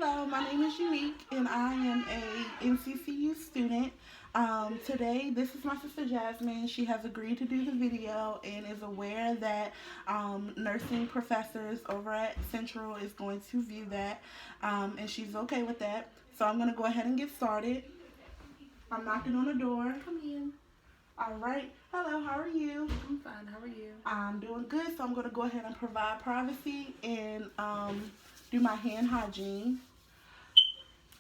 Hello, my name is Unique, and I am a NCCU student. Today, this is my sister Jasmine. She has agreed to do the video and is aware that nursing professors over at Central is going to view that, and she's okay with that. So I'm going to go ahead and get started. I'm knocking on the door. Come in. All right. Hello, how are you? I'm fine. How are you? I'm doing good, so I'm going to go ahead and provide privacy and do my hand hygiene.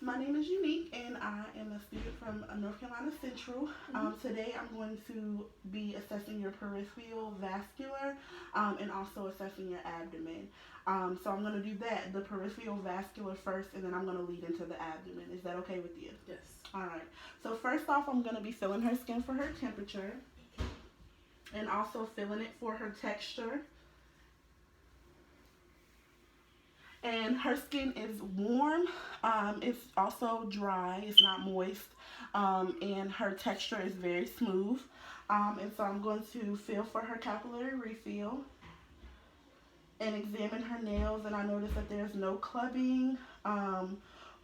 My name is Unique, and I am a student from North Carolina Central. Today, I'm going to be assessing your peripheral vascular and also assessing your abdomen. So I'm going to do that, the peripheral vascular first, and then I'm going to lead into the abdomen. Is that okay with you? Yes. All right. So first off, I'm going to be feeling her skin for her temperature and also feeling it for her texture. And her skin is warm. It's also dry. It's not moist. And her texture is very smooth. And so I'm going to feel for her capillary refill and examine her nails. And I notice that there's no clubbing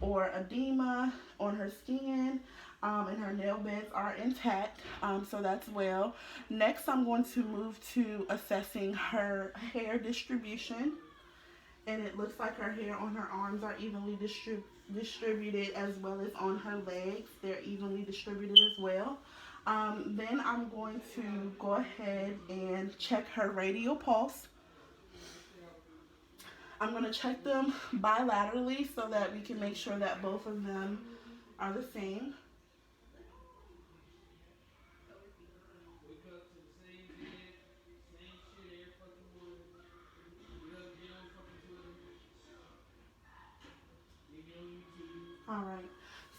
or edema on her skin. And her nail beds are intact. So that's well. Next, I'm going to move to assessing her hair distribution. And it looks like her hair on her arms are evenly distributed, as well as on her legs. They're evenly distributed as well. Then I'm going to go ahead and check her radial pulse. I'm going to check them bilaterally so that we can make sure that both of them are the same. All right,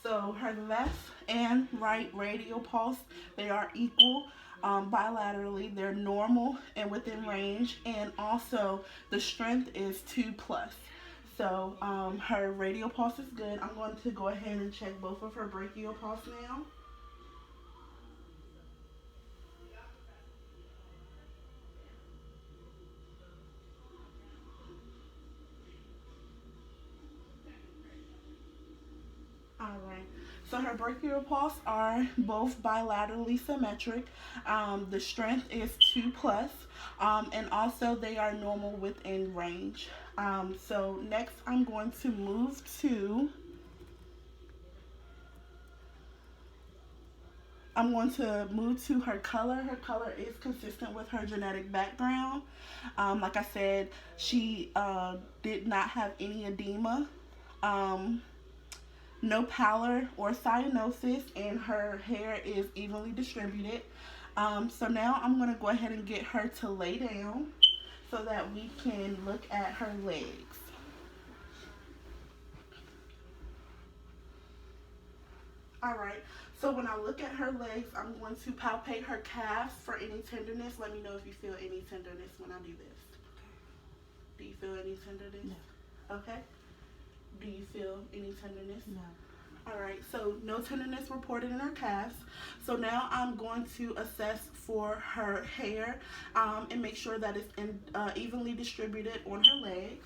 so her left and right radial pulse, they are equal bilaterally. They're normal and within range, and also the strength is 2+. So her radial pulse is good. I'm going to go ahead and check both of her brachial pulse now. All right. So her brachial pulse are both bilaterally symmetric. The strength is 2+, and also they are normal within range. So next, I'm going to move to. I'm going to move to her color. Her color is consistent with her genetic background. Like I said, she did not have any edema. No pallor or cyanosis, and her hair is evenly distributed. So now I'm going to go ahead and get her to lay down so that we can look at her legs. All right, so when I look at her legs, I'm going to palpate her calves for any tenderness. Let me know if you feel any tenderness when I do this. Do you feel any tenderness? No. Okay. Do you feel any tenderness? No. All right, so no tenderness reported in her calves. So now I'm going to assess for her hair and make sure that it's evenly distributed on her legs.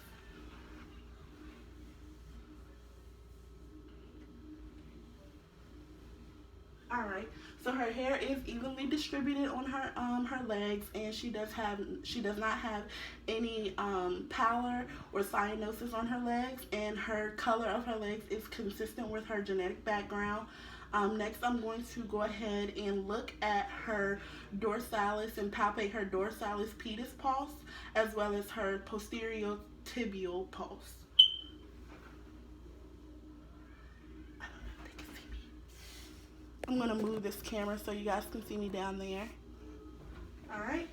All right, so her hair is evenly distributed on her legs, and she does not have any pallor or cyanosis on her legs, and her color of her legs is consistent with her genetic background. Next, I'm going to go ahead and look at her dorsalis and palpate her dorsalis pedis pulse, as well as her posterior tibial pulse. I'm going to move this camera so you guys can see me down there. All right.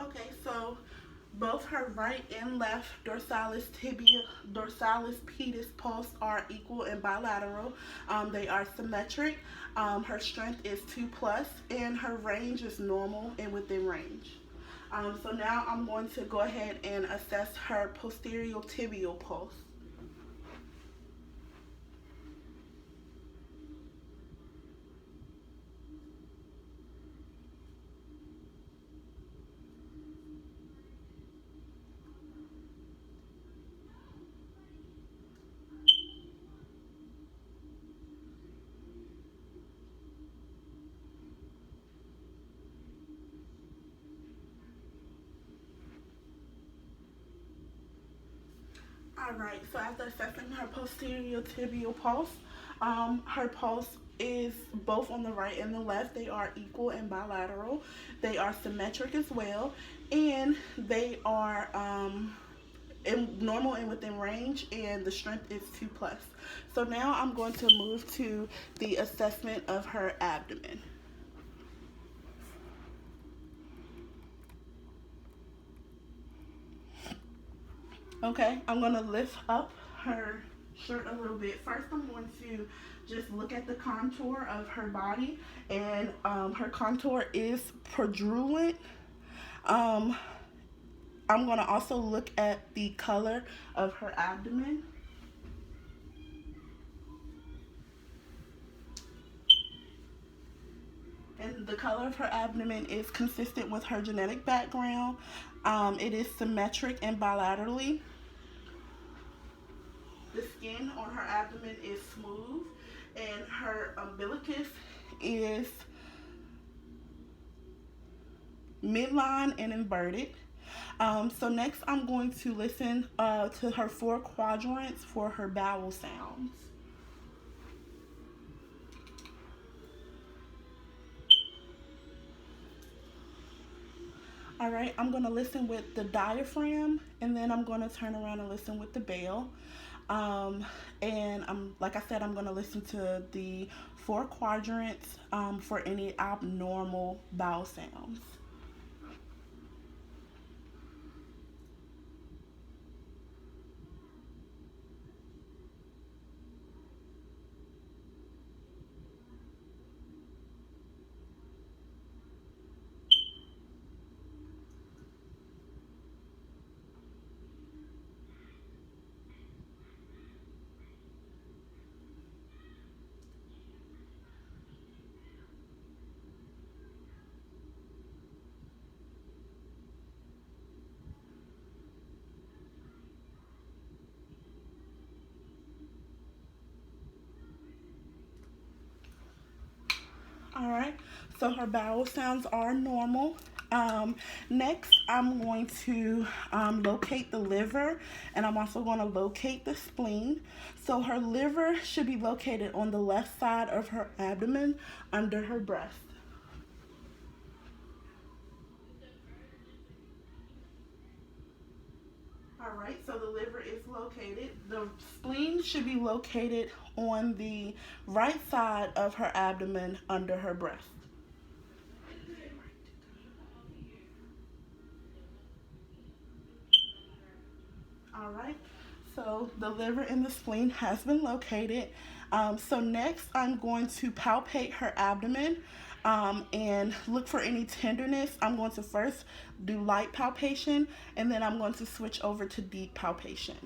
Okay, so both her right and left dorsalis pedis pulse are equal and bilateral. They are symmetric. Her strength is 2+, and her range is normal and within range. So now I'm going to go ahead and assess her posterior tibial pulse. Alright, so after assessing her posterior tibial pulse, her pulse is both on the right and the left. They are equal and bilateral. They are symmetric as well, and they are normal and within range, and the strength is 2 plus. So now I'm going to move to the assessment of her abdomen. Okay, I'm going to lift up her shirt a little bit. First, I'm going to just look at the contour of her body, and her contour is protruent. I'm going to also look at the color of her abdomen. And the color of her abdomen is consistent with her genetic background. It is symmetric and bilaterally. The skin on her abdomen is smooth, and her umbilicus is midline and inverted. So next I'm going to listen to her 4 quadrants for her bowel sounds. Alright, I'm going to listen with the diaphragm, and then I'm going to turn around and listen with the bell. And like I said, I'm going to listen to the 4 quadrants for any abnormal bowel sounds. Alright, so her bowel sounds are normal. Next, I'm going to locate the liver, and I'm also going to locate the spleen. So her liver should be located on the left side of her abdomen under her breast. Alright, so the liver is located. The spleen should be located on the right side of her abdomen under her breast. Alright, so the liver and the spleen has been located. So next I'm going to palpate her abdomen and look for any tenderness. I'm going to first do light palpation, and then I'm going to switch over to deep palpation.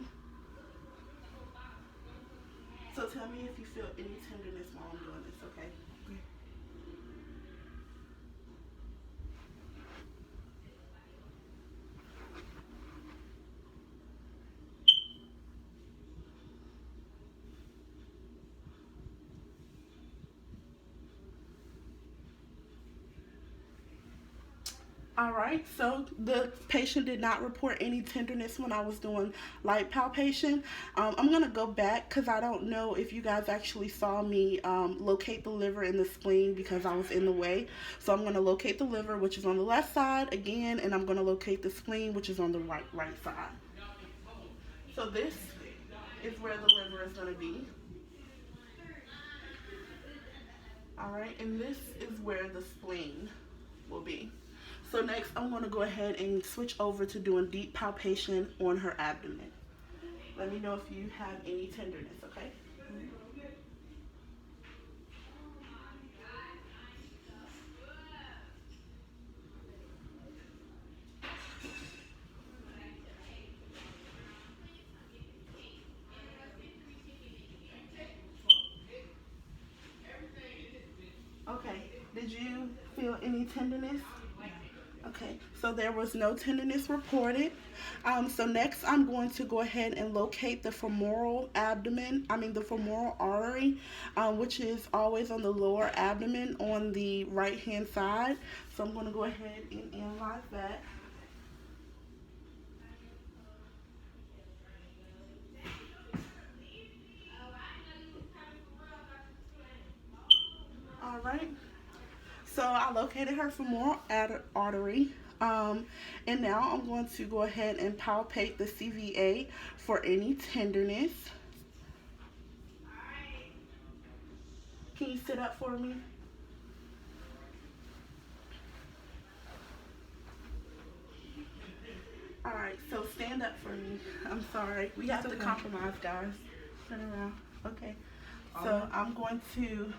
So tell me if you feel any tenderness while I'm doing this, okay? All right, so the patient did not report any tenderness when I was doing light palpation. I'm going to go back because I don't know if you guys actually saw me locate the liver and the spleen because I was in the way. So I'm going to locate the liver, which is on the left side again, and I'm going to locate the spleen, which is on the right side. So this is where the liver is going to be. All right, and this is where the spleen will be. So next, I'm going to go ahead and switch over to doing deep palpation on her abdomen. Let me know if you have any tenderness, okay? tenderness? Okay, so there was no tenderness reported. So next I'm going to go ahead and locate the femoral the femoral artery, which is always on the lower abdomen on the right hand side. So I'm going to go ahead and analyze that. All right. So I located her femoral artery. And now I'm going to go ahead and palpate the CVA for any tenderness. Can you sit up for me? All right, so stand up for me. I'm sorry. We have to compromise, guys. Turn around. Okay. So I'm going to.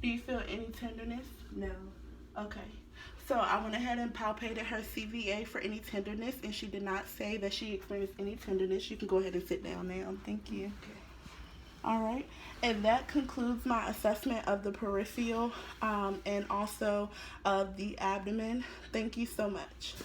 Do you feel any tenderness? No. Okay. So I went ahead and palpated her CVA for any tenderness, and she did not say that she experienced any tenderness. You can go ahead and sit down now. Thank you. Okay. All right. And that concludes my assessment of the peripheral and also of the abdomen. Thank you so much.